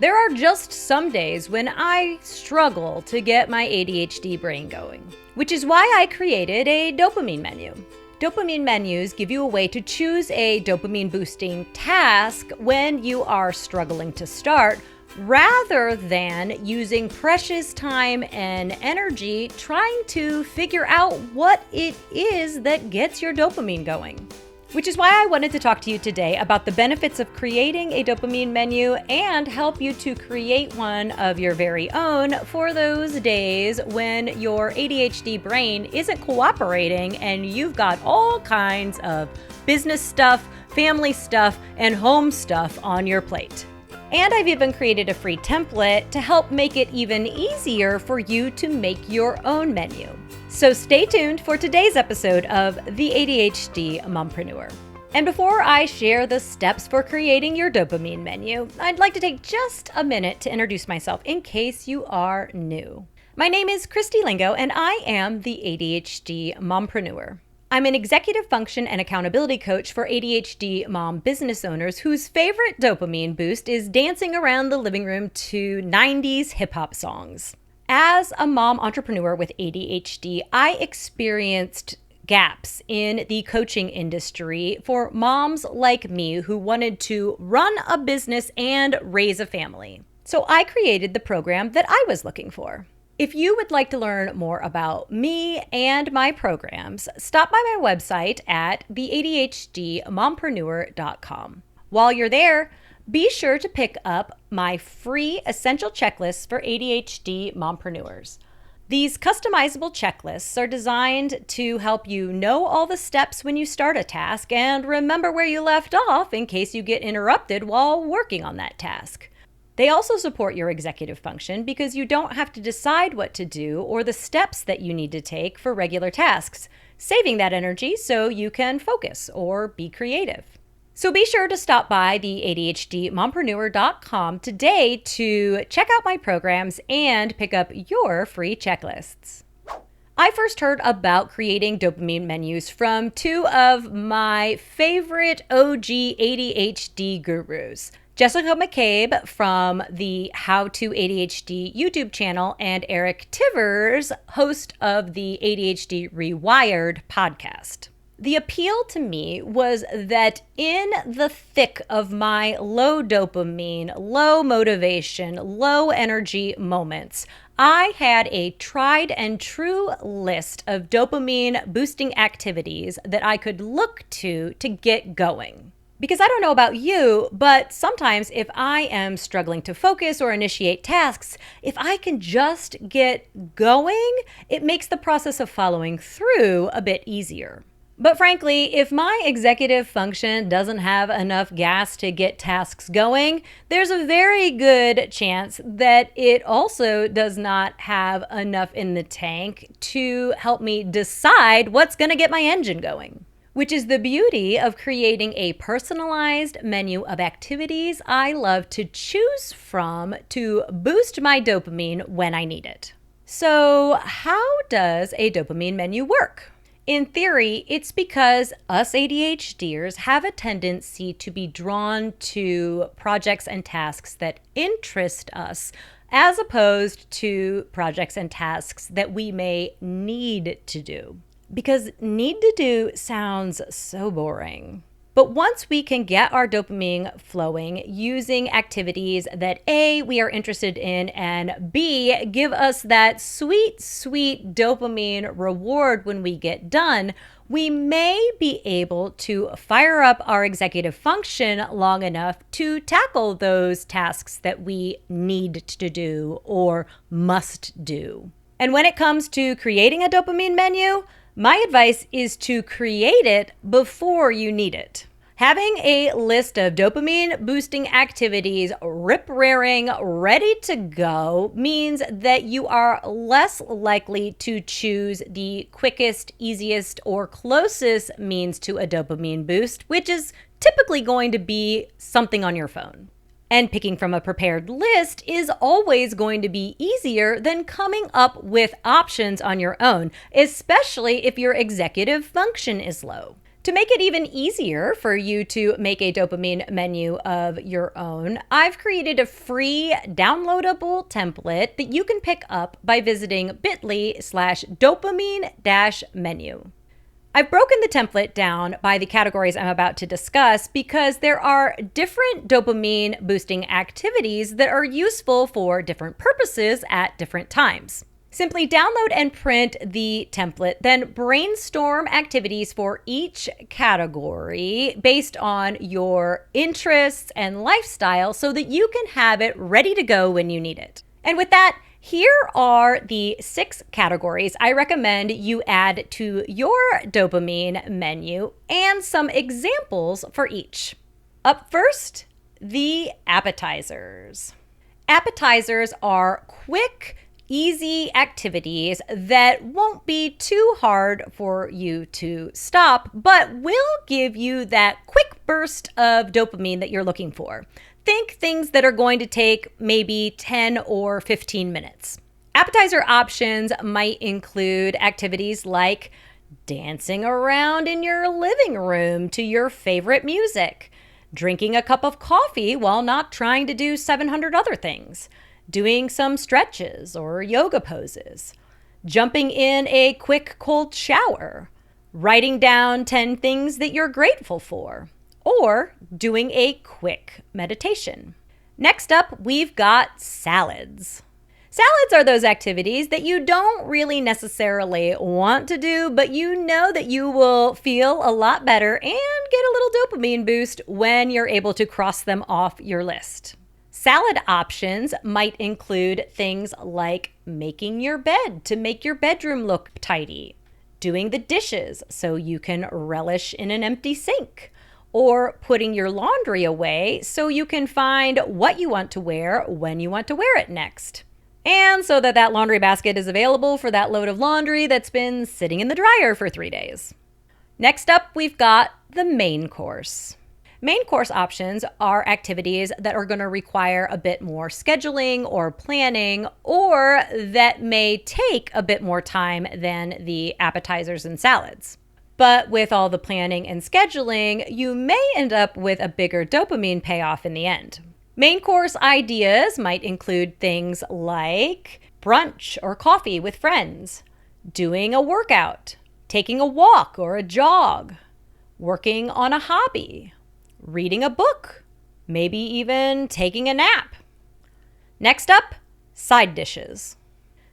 There are just some days when I struggle to get my ADHD brain going, which is why I created a dopamine menu. Dopamine menus give you a way to choose a dopamine boosting task when you are struggling to start, rather than using precious time and energy trying to figure out what it is that gets your dopamine going. Which is why I wanted to talk to you today about the benefits of creating a dopamine menu and help you to create one of your very own for those days when your ADHD brain isn't cooperating and you've got all kinds of business stuff, family stuff, and home stuff on your plate. And I've even created a free template to help make it even easier for you to make your own menu. So stay tuned for today's episode of The ADHD Mompreneur. And before I share the steps for creating your dopamine menu, I'd like to take just a minute to introduce myself in case you are new. My name is Christy Lingo, and I am the ADHD Mompreneur. I'm an executive function and accountability coach for ADHD mom business owners whose favorite dopamine boost is dancing around the living room to 90s hip hop songs. As a mom entrepreneur with ADHD, I experienced gaps in the coaching industry for moms like me who wanted to run a business and raise a family. So I created the program that I was looking for. If you would like to learn more about me and my programs, stop by my website at theadhdmompreneur.com. While you're there, be sure to pick up my free essential checklists for ADHD mompreneurs. These customizable checklists are designed to help you know all the steps when you start a task and remember where you left off in case you get interrupted while working on that task. They also support your executive function because you don't have to decide what to do or the steps that you need to take for regular tasks, saving that energy so you can focus or be creative. So be sure to stop by the ADHDmompreneur.com today to check out my programs and pick up your free checklists. I first heard about creating dopamine menus from two of my favorite OG ADHD gurus, Jessica McCabe from the How to ADHD YouTube channel and Eric Tivers, host of the ADHD Rewired podcast. The appeal to me was that in the thick of my low dopamine, low motivation, low energy moments, I had a tried and true list of dopamine boosting activities that I could look to get going. Because I don't know about you, but sometimes if I am struggling to focus or initiate tasks, if I can just get going, it makes the process of following through a bit easier. But frankly, if my executive function doesn't have enough gas to get tasks going, there's a very good chance that it also does not have enough in the tank to help me decide what's going to get my engine going. Which is the beauty of creating a personalized menu of activities I love to choose from to boost my dopamine when I need it. So, how does a dopamine menu work? In theory, it's because us ADHDers have a tendency to be drawn to projects and tasks that interest us, as opposed to projects and tasks that we may need to do. Because need to do sounds so boring. But once we can get our dopamine flowing using activities that A, we are interested in, and B, give us that sweet, sweet dopamine reward when we get done, we may be able to fire up our executive function long enough to tackle those tasks that we need to do or must do. And when it comes to creating a dopamine menu, my advice is to create it before you need it. Having a list of dopamine boosting activities rip-raring, ready to go means that you are less likely to choose the quickest, easiest, or closest means to a dopamine boost, which is typically going to be something on your phone. And picking from a prepared list is always going to be easier than coming up with options on your own, especially if your executive function is low. To make it even easier for you to make a dopamine menu of your own, I've created a free downloadable template that you can pick up by visiting bit.ly/dopamine-menu. I've broken the template down by the categories I'm about to discuss because there are different dopamine boosting activities that are useful for different purposes at different times. Simply download and print the template, then brainstorm activities for each category based on your interests and lifestyle so that you can have it ready to go when you need it. And with that, here are the 6 categories I recommend you add to your dopamine menu and some examples for each. Up first, the appetizers. Appetizers are quick, easy activities that won't be too hard for you to stop, but will give you that quick burst of dopamine that you're looking for. Think things that are going to take maybe 10 or 15 minutes. Appetizer options might include activities like dancing around in your living room to your favorite music, drinking a cup of coffee while not trying to do 700 other things, doing some stretches or yoga poses, jumping in a quick cold shower, writing down 10 things that you're grateful for, or doing a quick meditation. Next up, we've got salads. Salads are those activities that you don't really necessarily want to do, but you know that you will feel a lot better and get a little dopamine boost when you're able to cross them off your list. Salad options might include things like making your bed to make your bedroom look tidy, doing the dishes so you can relish in an empty sink, or putting your laundry away so you can find what you want to wear when you want to wear it next. And so that laundry basket is available for that load of laundry that's been sitting in the dryer for 3 days. Next up, we've got the main course. Main course options are activities that are going to require a bit more scheduling or planning, or that may take a bit more time than the appetizers and salads. But with all the planning and scheduling, you may end up with a bigger dopamine payoff in the end. Main course ideas might include things like brunch or coffee with friends, doing a workout, taking a walk or a jog, working on a hobby, reading a book, maybe even taking a nap. Next up, side dishes.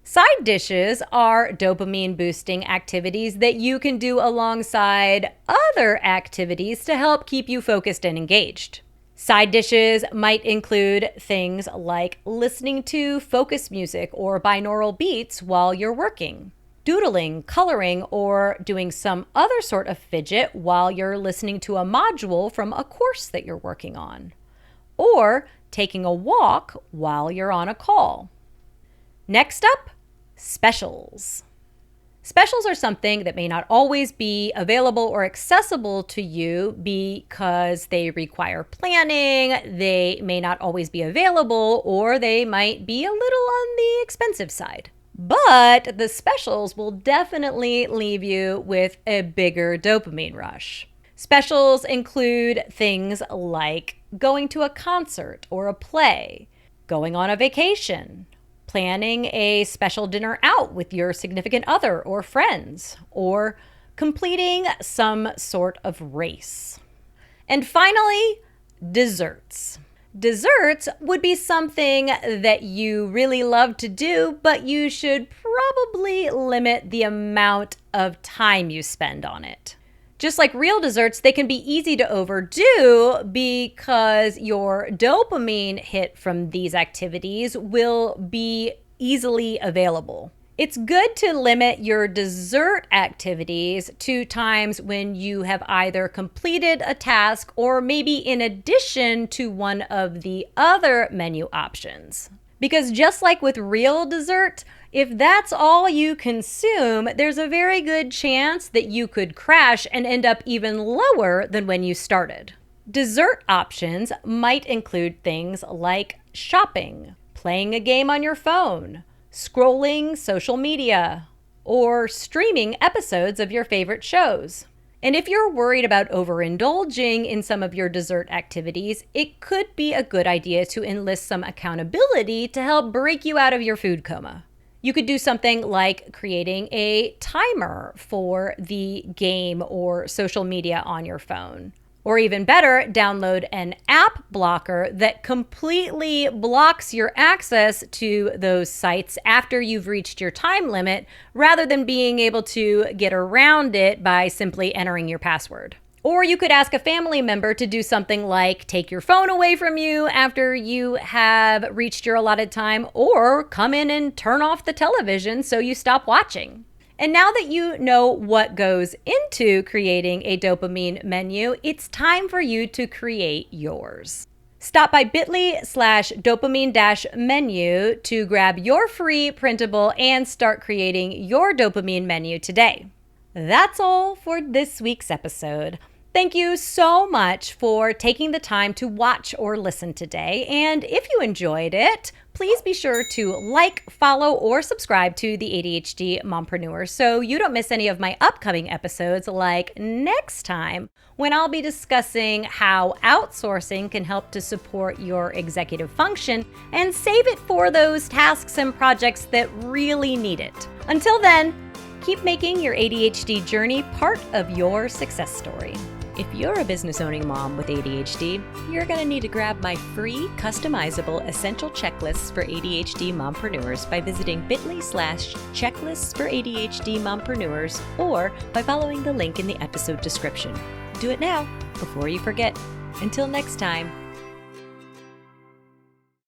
Side dishes are dopamine boosting activities that you can do alongside other activities to help keep you focused and engaged. Side dishes might include things like listening to focus music or binaural beats while you're working, doodling, coloring, or doing some other sort of fidget while you're listening to a module from a course that you're working on, or taking a walk while you're on a call. Next up, specials. Specials are something that may not always be available or accessible to you because they require planning, they may not always be available, or they might be a little on the expensive side. But the specials will definitely leave you with a bigger dopamine rush. Specials include things like going to a concert or a play, going on a vacation, planning a special dinner out with your significant other or friends, or completing some sort of race. And finally, desserts. Desserts would be something that you really love to do, but you should probably limit the amount of time you spend on it. Just like real desserts, they can be easy to overdo because your dopamine hit from these activities will be easily available. It's good to limit your dessert activities to times when you have either completed a task or maybe in addition to one of the other menu options. Because just like with real dessert, if that's all you consume, there's a very good chance that you could crash and end up even lower than when you started. Dessert options might include things like shopping, playing a game on your phone, scrolling social media, or streaming episodes of your favorite shows. And if you're worried about overindulging in some of your dessert activities, it could be a good idea to enlist some accountability to help break you out of your food coma. You could do something like creating a timer for the game or social media on your phone. Or even better, download an app blocker that completely blocks your access to those sites after you've reached your time limit, rather than being able to get around it by simply entering your password. Or you could ask a family member to do something like take your phone away from you after you have reached your allotted time, or come in and turn off the television so you stop watching. And now that you know what goes into creating a dopamine menu, it's time for you to create yours. Stop by bit.ly/dopamine-menu to grab your free printable and start creating your dopamine menu today. That's all for this week's episode. Thank you so much for taking the time to watch or listen today. And if you enjoyed it, please be sure to like, follow, or subscribe to the ADHD Mompreneur so you don't miss any of my upcoming episodes, like next time when I'll be discussing how outsourcing can help to support your executive function and save it for those tasks and projects that really need it. Until then, keep making your ADHD journey part of your success story. If you're a business owning mom with ADHD, you're going to need to grab my free customizable essential checklists for ADHD mompreneurs by visiting bit.ly/checklists for ADHD mompreneurs, or by following the link in the episode description. Do it now before you forget. Until next time.